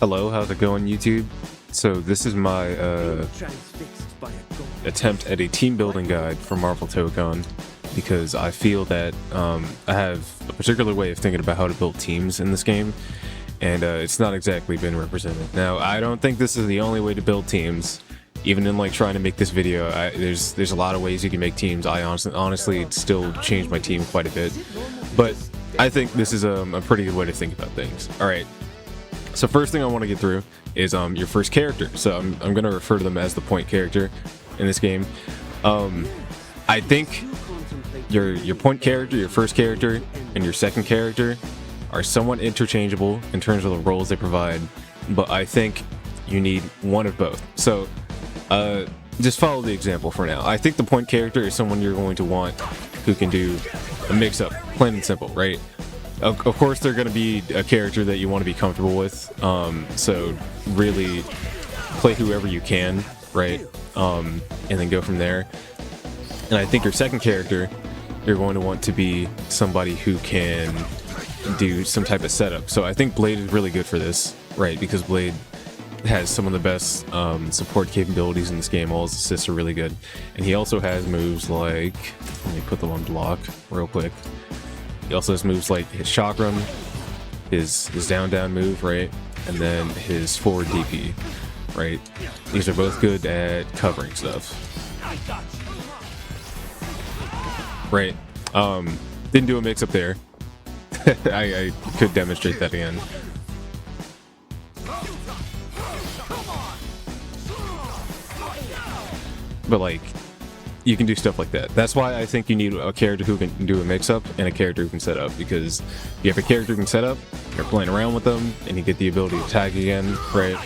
Hello, how's it going, YouTube? So this is my attempt at a team building guide for Marvel Tokon, because I feel that I have a particular way of thinking about how to build teams in this game, and it's not exactly been represented. Now, I don't think this is the only way to build teams. Even in like trying to make this video, there's a lot of ways you can make teams. I honestly still changed my team quite a bit, but I think this is a pretty good way to think about things. All right. So first thing I want to get through is your first character. So I'm going to refer to them as the point character in this game. I think your point character, your first character, and your second character are somewhat interchangeable in terms of the roles they provide, but I think you need one of both. So just follow the example for now. I think the point character is someone you're going to want who can do a mix-up, plain and simple, right? Of course, they're going to be a character that you want to be comfortable with, so really play whoever you can, right? And then go from there. And I think your second character, you're going to want to be somebody who can do some type of setup. So I think Blade is really good for this, right? Because Blade has some of the best support capabilities in this game. All his assists are really good. And he also has moves like, let me put them on block real quick. He also has moves like his chakram, his down move, right? And then his forward DP, right? These are both good at covering stuff. Right. Didn't do a mix up there. I could demonstrate that again. But like, you can do stuff like that. That's why I think you need a character who can do a mix-up and a character who can set up, because if you have a character who can set up, you're playing around with them, and you get the ability to tag again, right?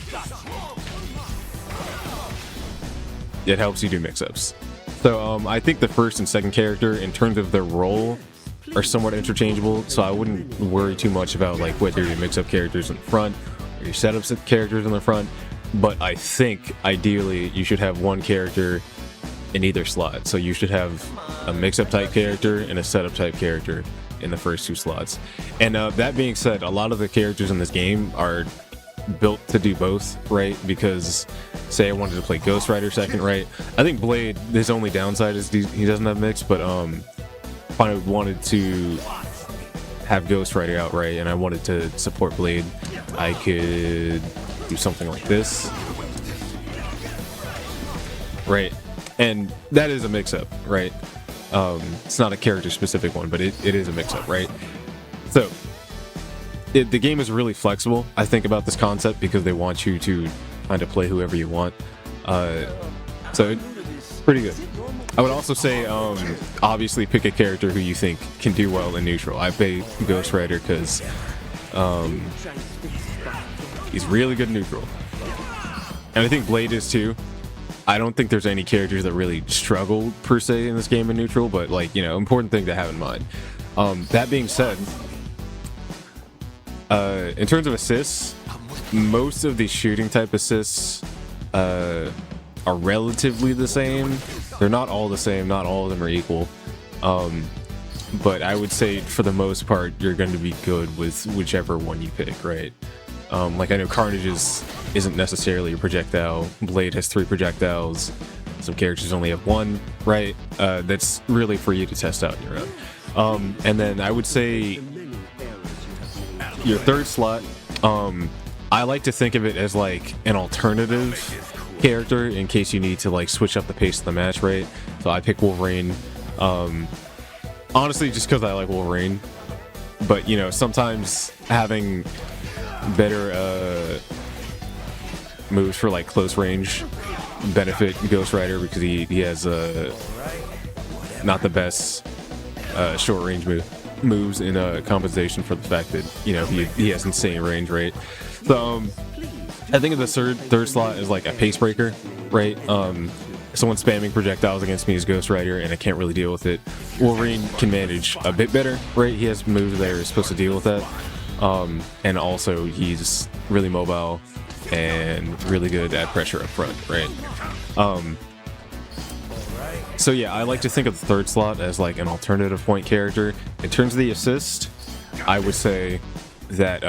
It helps you do mix-ups. So I think the first and second character, in terms of their role, are somewhat interchangeable, so I wouldn't worry too much about like whether you mix up characters in the front or your setups characters in the front. But I think ideally you should have one character in either slot. So you should have a mix-up type character and a setup type character in the first two slots. And that being said, a lot of the characters in this game are built to do both, right? Because say I wanted to play Ghost Rider second, right? I think Blade, his only downside is he doesn't have mix, but if I wanted to have Ghost Rider out, right, and I wanted to support Blade, I could do something like this, right? And that is a mix-up, right? It's not a character-specific one, but it is a mix-up, right? So, the game is really flexible, I think, about this concept, because they want you to kind of play whoever you want. So, it's pretty good. I would also say, obviously, pick a character who you think can do well in neutral. I play Ghost Rider because he's really good in neutral. And I think Blade is too. I don't think there's any characters that really struggle per se in this game in neutral, but like, you know, important thing to have in mind. That being said, in terms of assists, most of the shooting type assists are relatively the same. They're not all the same, not all of them are equal. But I would say for the most part, you're going to be good with whichever one you pick, right? Like I know Carnage isn't necessarily a projectile. Blade has 3 projectiles. Some characters only have 1, right? That's really for you to test out on your own. And then I would say your third slot, I like to think of it as like an alternative character in case you need to like switch up the pace of the match, right? So I pick Wolverine. Honestly, just because I like Wolverine. But you know, sometimes having better moves for like close range benefit Ghost Rider, because he has not the best short range moves in compensation for the fact that, you know, he has insane range, right? So I think of the third slot as like a pace breaker, right? Someone spamming projectiles against me is Ghost Rider, and I can't really deal with it. Wolverine can manage a bit better, right? He has moves that are supposed to deal with that. And also he's really mobile and really good at pressure up front, right? So yeah, I like to think of the third slot as like an alternative point character. In terms of the assist, I would say that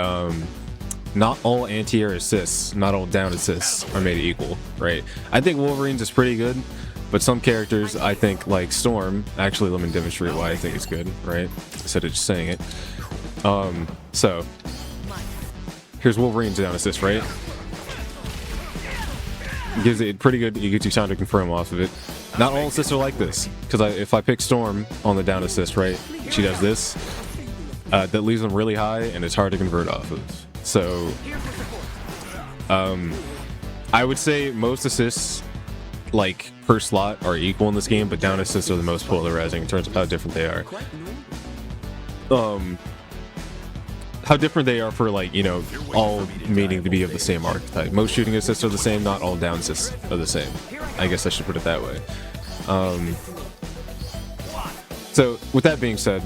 not all anti-air assists, not all down assists are made equal, right? I think Wolverine's is pretty good, but some characters, I think, like Storm, actually let me demonstrate why I think it's good, right? Instead of just saying it. So, here's Wolverine's down assist, right? Gives it pretty good, it gets you time to confirm off of it. Not all assists are like this, because if I pick Storm on the down assist, right, she does this, that leaves them really high, and it's hard to convert off of. So, I would say most assists, like, per slot are equal in this game, but down assists are the most polarizing in terms of how different they are. How different they are for, like, you know, all meaning to be of the same archetype. Most shooting assists are the same, not all down assists are the same. I guess I should put it that way. So, with that being said,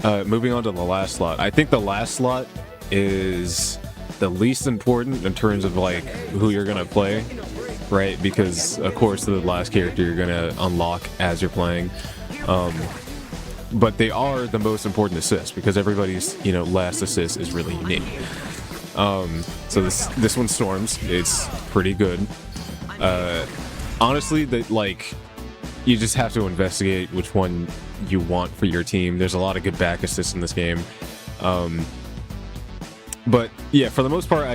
moving on to the last slot. I think the last slot is the least important in terms of, like, who you're gonna play, right? Because, of course, the last character you're gonna unlock as you're playing. But they are the most important assists because everybody's, you know, last assist is really unique. So this one Storms, it's pretty good. Honestly, that, like, you just have to investigate which one you want for your team. There's a lot of good back assists in this game. But yeah, for the most part,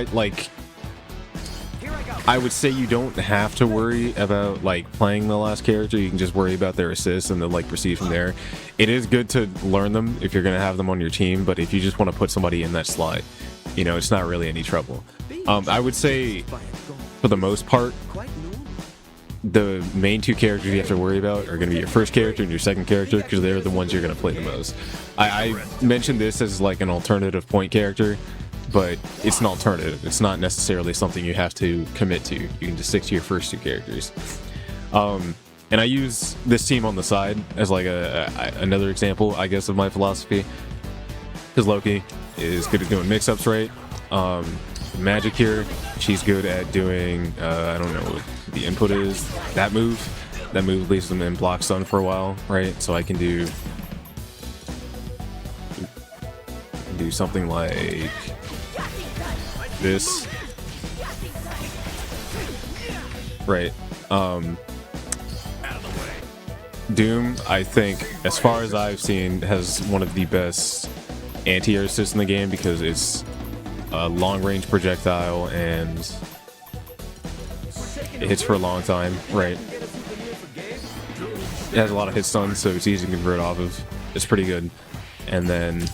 I would say you don't have to worry about, like, playing the last character. You can just worry about their assists and then, like, proceed from there. It is good to learn them if you're going to have them on your team, but if you just want to put somebody in that slot, you know, it's not really any trouble. I would say, for the most part, the main two characters you have to worry about are going to be your first character and your second character, because they're the ones you're going to play the most. I mentioned this as, like, an alternative point character, but it's an alternative. It's not necessarily something you have to commit to. You can just stick to your first two characters. And I use this team on the side as, like, another example, I guess, of my philosophy. Because Loki is good at doing mix-ups, right? Magic here, she's good at doing, I don't know what the input is. That move leaves them in block stun for a while, right? So I can do something like this, right? Doom, I think, as far as I've seen, has one of the best anti-air assists in the game because it's a long-range projectile and it hits for a long time, right? It has a lot of hit stuns, so it's easy to convert off of. It's pretty good. And then,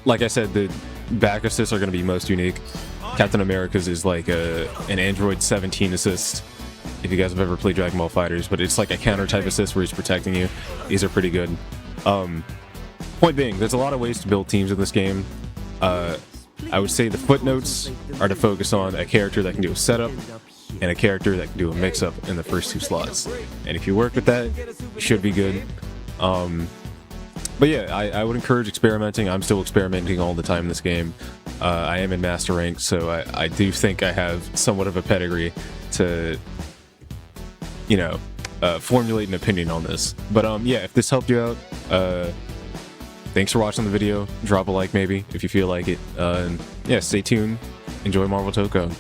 like I said, the back assists are going to be most unique. Captain America's is like an Android 17 assist, if you guys have ever played Dragon Ball FighterZ, but it's like a counter type assist where he's protecting you. These are pretty good. Point being, there's a lot of ways to build teams in this game. I would say the footnotes are to focus on a character that can do a setup and a character that can do a mix-up in the first two slots. And if you work with that, you should be good. But yeah, I would encourage experimenting. I'm still experimenting all the time in this game. I am in Master Rank, so I do think I have somewhat of a pedigree to, you know, formulate an opinion on this. But yeah, if this helped you out, thanks for watching the video. Drop a like maybe if you feel like it. And yeah, stay tuned. Enjoy Marvel Tokon.